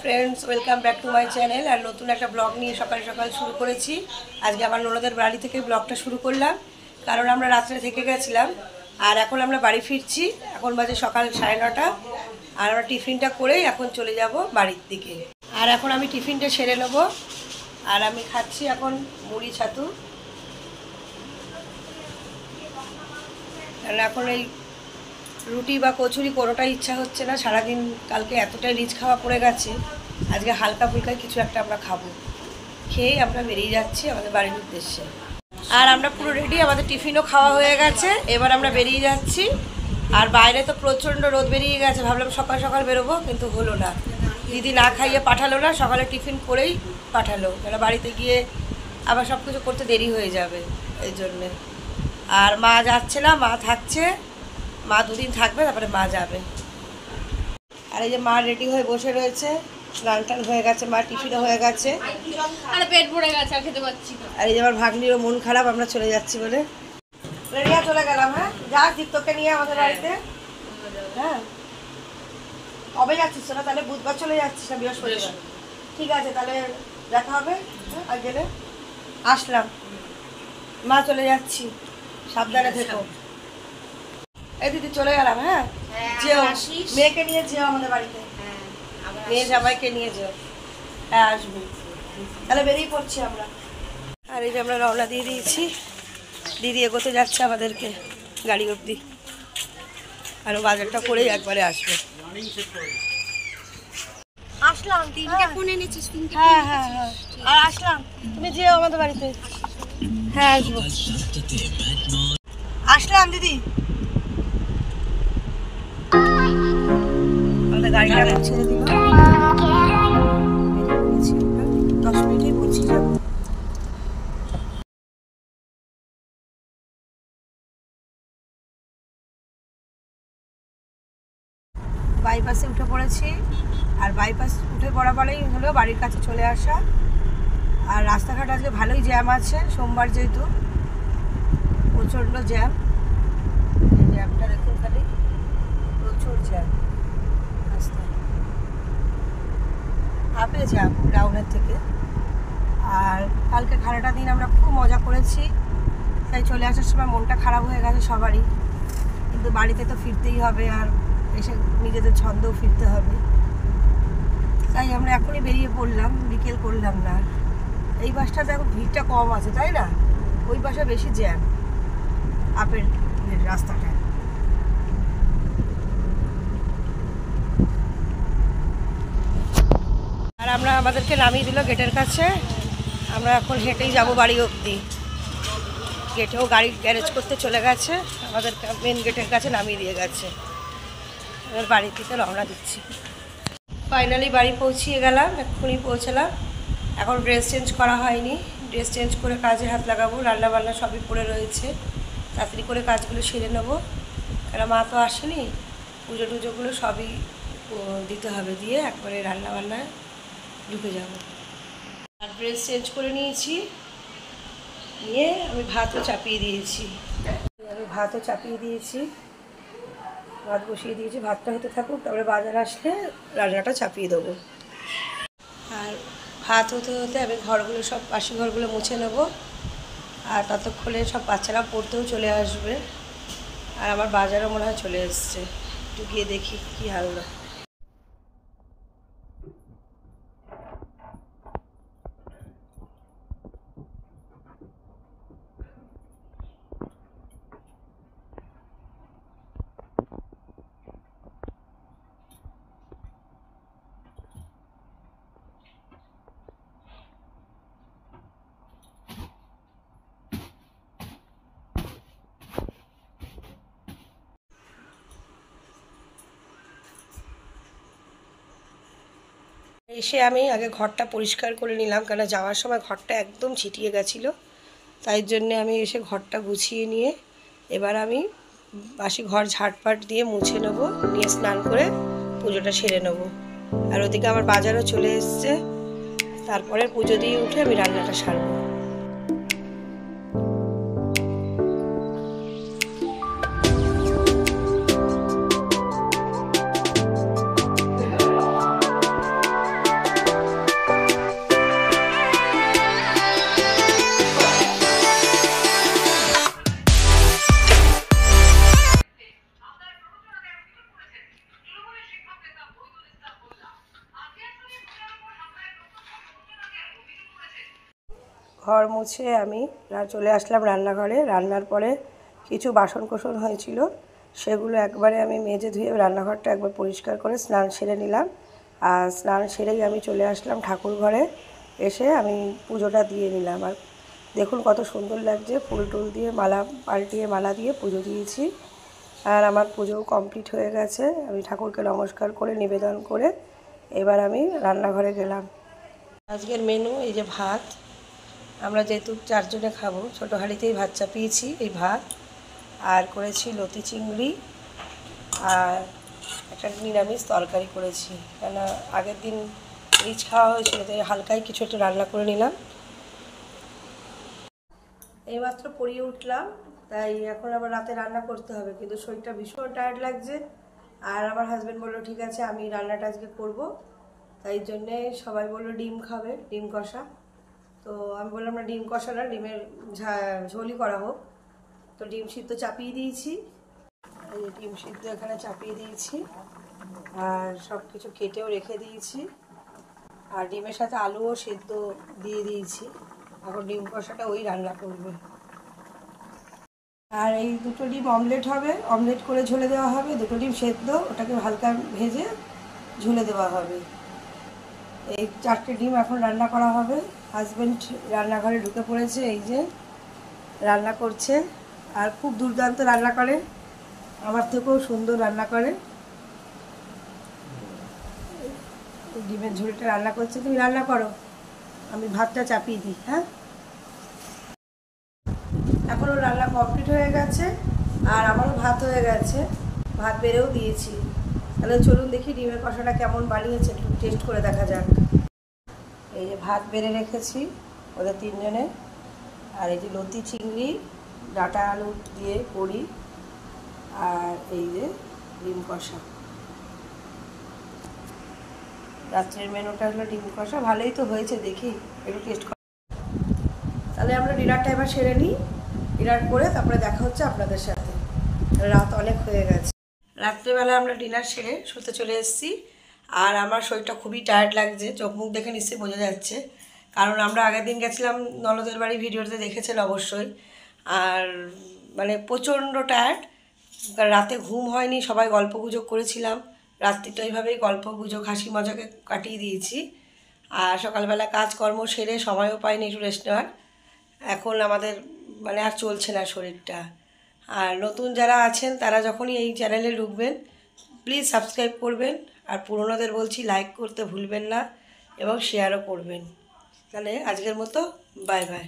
Friends, welcome back to my channel. আর নতুন একটা ব্লগ নিয়ে সকাল সকাল শুরু করেছি। আজকে আমার ননদের বাড়ি থেকে ব্লগটা শুরু করলাম, কারণ আমরা রাত্রে থেকে গেছিলাম আর এখন আমরা বাড়ি ফিরছি। এখন বাজে সকাল 9:30 আর আমরা টিফিনটা করেই এখন চলে যাব বাড়ির দিকে। আর এখন আমি টিফিনটা সেরে নেবো। আর আমি খাচ্ছি এখন মুড়ি ছাতু, কারণ এখন এই রুটি বা কচুরি কোনোটাই ইচ্ছা হচ্ছে না। সারাদিন কালকে এতটাই রিচ খাওয়া পড়ে গেছে, আজকে হালকা ফুলকা কিছু একটা আমরা খাবো। খেয়েই আমরা বেরিয়ে যাচ্ছি আমাদের বাড়ির উদ্দেশ্যে। আর আমরা পুরো রেডি, আমাদের টিফিনও খাওয়া হয়ে গেছে, এবার আমরা বেরিয়ে যাচ্ছি। আর বাইরে তো প্রচণ্ড রোদ বেরিয়ে গেছে, ভাবলাম সকাল সকাল বেরোবো, কিন্তু হলো না। দিদি না খাইয়ে পাঠালো না, সকালে টিফিন করেই পাঠালো, কেন বাড়িতে গিয়ে আবার সব কিছু করতে দেরি হয়ে যাবে এই জন্যে। আর মা যাচ্ছে না, মা থাকছে, মা দুদিন থাকবে, তারপরে মা যাবে। আর এই যে মা রেডি হয়ে বসে রয়েছে, স্নান টান হয়ে গেছে, মা টিফিনও হয়ে গেছে, আর পেট ভরে গেছে, আর খেতে পাচ্ছি না। আর এই যে আমার ভাগ্নিরও মন খারাপ, আমরা চলে যাচ্ছি বলে রেডিয়া চলে গেলাম। হ্যাঁ, যা দীপ্তকে নিয়ে আমাদের বাড়িতে। হ্যাঁ, কবে যাচ্ছিস তোরা? তাহলে বুধবার চলে যাচ্ছিস না বৃহস্পতিবার? ঠিক আছে, তাহলে দেখা হবে। আর গেলে আসলাম, মা চলে যাচ্ছি, সাবধানে থেকো। এই দিদি চলে গেলাম। হ্যাঁ, যেও, মেয়েকে নিয়ে যেও আমাদের বাড়িতে, মেয়ে জামাইকে নিয়ে যেও। হ্যাঁ, আসবি। তাহলে বেরিয়ে পড়ছি আমরা। আর এই যে আমরা রওনা দিয়ে দিয়েছি, দিদি এগোতে যাচ্ছে আমাদেরকে গাড়ি অবধি। আরও বাজারটা করেই একবারে আসবে। আসলাম, 3টে ফোন এনেছিস? 3টে? হ্যাঁ হ্যাঁ হ্যাঁ, আর আসলাম। তুমি যেও আমাদের বাড়িতে। হ্যাঁ, আসবো। আসলাম দিদি। আমাদের গাড়িটা ছেড়ে দিল, 10 মিনিটেই পৌঁছে যাবো। বাইপাসে উঠে পড়েছি, আর বাইপাস উঠে পড়া পরেই হলো বাড়ির কাছে চলে আসা। আর রাস্তাঘাট আজকে ভালোই জ্যাম আছে, সোমবার যেহেতু প্রচণ্ড জ্যাম। এই জ্যামটা দেখুন, খালি প্রচুর জ্যাম রাস্তায়, আপে জ্যাম টাউনের থেকে। আর কালকে সারাটা দিন আমরা খুব মজা করেছি, তাই চলে আসার সময় মনটা খারাপ হয়ে গেছে সবারই, কিন্তু বাড়িতে তো ফিরতেই হবে, আর এসে নিজেদের ছন্দেও ফিরতে হবে। তাই আমরা এখনই বেরিয়ে পড়লাম, বিকেল করলাম না। এই বাসটাতে এখন ভিড়টা কম আছে, তাই না? ওই বাসে বেশি জ্যাম, আপের রাস্তাটা। আর আমরা আমাদেরকে নামিয়ে দিল গেটের কাছে, আমরা এখন হেঁটেই যাব বাড়ি অবধি। গেটেও গাড়ি গ্যারেজ করতে চলে গেছে, আমাদের মেন গেটের কাছে নামিয়ে দিয়ে গেছে। এবার বাড়ির দিকে রওনা দিচ্ছি। ফাইনালি বাড়ি পৌঁছিয়ে গেলাম, এক্ষুনি পৌঁছালাম। এখন ড্রেস চেঞ্জ করা হয়নি, ড্রেস চেঞ্জ করে কাজে হাত লাগাবো। রান্নাবান্না সবই পড়ে রয়েছে, তাড়াতাড়ি করে কাজগুলো সেরে নেবো, কারণ মা তো আসেনি। পুজো টুজোগুলো সবই দিতে হবে, দিয়ে একবারে রান্নাবান্নায় ঢুকে যাব। আর ড্রেস চেঞ্জ করে নিয়েছি, নিয়ে আমি ভাতও চাপিয়ে দিয়েছি। ভাত বসিয়ে দিয়েছি, ভাতটা হতে থাকুক, তারপরে বাজার আসলে রান্নাটা চাপিয়ে দেবো। আর ভাত হতে হতে আমি ঘরগুলো, সব বাসি ঘরগুলো মুছে নেবো। আর ততক্ষণে সব বাচ্চারা পড়তেও চলে আসবে। আর আমার বাজারও মনে হয় চলে এসছে, একটু গিয়ে দেখি কী হাল না। এসে আমি আগে ঘরটা পরিষ্কার করে নিলাম, কেন যাওয়ার সময় ঘরটা একদম ছিটিয়ে গেছিলো। তাই জন্যে আমি এসে ঘরটা গুছিয়ে নিয়ে এবার আমি বাসি ঘর ঝাড়পাট দিয়ে মুছে নেবো, নিয়ে স্নান করে পুজোটা সেরে নেবো। আর ওদিকে আমার বাজারও চলে এসছে, তারপরে পুজো দিয়ে উঠে আমি রান্নাটা সারবো। ঘর মুছে আমি চলে আসলাম রান্নাঘরে। রান্নার পরে কিছু বাসন কোসন হয়েছিল, সেগুলো একবারে আমি মেজে ধুয়ে রান্নাঘরটা একবার পরিষ্কার করে স্নান সেরে নিলাম। আর স্নান সেরেই আমি চলে আসলাম ঠাকুর ঘরে। এসে আমি পুজোটা দিয়ে নিলাম। আর দেখুন কত সুন্দর লাগছে, ফুল টুল দিয়ে মালা পাল্টিয়ে মালা দিয়ে পুজো দিয়েছি। আর আমার পুজোও কমপ্লিট হয়ে গেছে। আমি ঠাকুরকে নমস্কার করে নিবেদন করে এবার আমি রান্নাঘরে গেলাম। আজকের মেনু এই যে ভাত, আমরা যেহেতু 4 জনে খাবো, ছোটো হাঁড়িতেই ভাত চাপিয়েছি এই ভাত। আর করেছি লতি চিংড়ি আর একটা নিরামিষ তরকারি করেছি, কেন আগের দিন রিচ খাওয়া হয়েছিল, তাই হালকাই কিছু একটু রান্না করে নিলাম। এইমাত্র পড়িয়ে উঠলাম, তাই এখন আবার রাতে রান্না করতে হবে, কিন্তু শরীরটা ভীষণ টায়ার্ড লাগছে। আর আমার হাজব্যান্ড বললো ঠিক আছে আমি রান্নাটা আজকে করবো, তাই জন্যে সবাই বললো ডিম খাবে, ডিম কষা। তো আমি বললাম না, ডিম কষা না, ডিমের ঝোলই করা হোক। তো ডিম সিদ্ধ চাপিয়ে দিয়েছি, এই ডিম সিদ্ধ এখানে চাপিয়ে দিয়েছি আর সব কিছু কেটেও রেখে দিয়েছি। আর ডিমের সাথে আলুও সিদ্ধ দিয়ে দিয়েছি। এখন ডিম কষাটা ওই রান্না করবে। আর এই 2টো ডিম অমলেট হবে, অমলেট করে ঝোলে দেওয়া হবে। 2টো ডিম সেদ্ধ, ওটাকে হালকা ভেজে ঝোলে দেওয়া হবে। এই 4টে ডিম এখন রান্না করা হবে। হাজব্যান্ড রান্নাঘরে ঢুকে পড়েছে, এই যে রান্না করছে। আর খুব দুর্দান্ত রান্না করে, আমার থেকেও সুন্দর রান্না করে। ডিমের ঝোলটা রান্না করছে, তুমি রান্না করো, আমি ভাতটা চাপিয়ে দিই। হ্যাঁ, এখনও রান্না কমপ্লিট হয়ে গেছে আর আমারও ভাত হয়ে গেছে, ভাত বেড়েও দিয়েছি। তাহলে চলুন দেখি ডিমের কষাটা কেমন বানিয়েছে, একটু টেস্ট করে দেখা যাক। এই যে ভাত বেড়ে রেখেছি ওদের 3 জনে। আর এই যে লতি চিংড়ি ডাঁটা আলু দিয়ে করি, আর এই যে ডিম কষা। রাত্রের মেনুটা হলো ডিম কষা। ভালোই তো হয়েছে, দেখি একটু টেস্ট কর। তাহলে আমরা ডিনারটা এবার সেরে নিই, ডিনার করে তারপরে দেখা হচ্ছে আপনাদের সাথে। রাত অনেক হয়ে গেছে। রাত্রেবেলা আমরা ডিনার সেরে শুতে চলে এসেছি। আর আমার শরীরটা খুবই টায়ার্ড লাগছে, চোখ মুখ দেখে নিশ্চয়ই বোঝা যাচ্ছে, কারণ আমরা আগের দিন গেছিলাম ননদের বাড়ি, ভিডিওতে দেখেছেন অবশ্যই। আর মানে প্রচণ্ড টায়ার্ড, রাতে ঘুম হয়নি, সবাই গল্প গুজব করেছিলাম। রাত্রিটা এইভাবেই গল্প গুজব হাসি মজাকে কাটিয়ে দিয়েছি। আর সকালবেলা কাজকর্ম সেরে সময়ও পাইনি একটু রেস্ট নেওয়ার। এখন আমাদের মানে আর চলছে না শরীরটা। আর নতুন যারা আছেন তারা যখনই এই চ্যানেলে ঢুকবেন প্লিজ সাবস্ক্রাইব করবেন। আর পুরনোদের বলছি লাইক করতে ভুলবেন না এবং শেয়ারও করবেন। তাহলে আজকের মতো বাই বাই।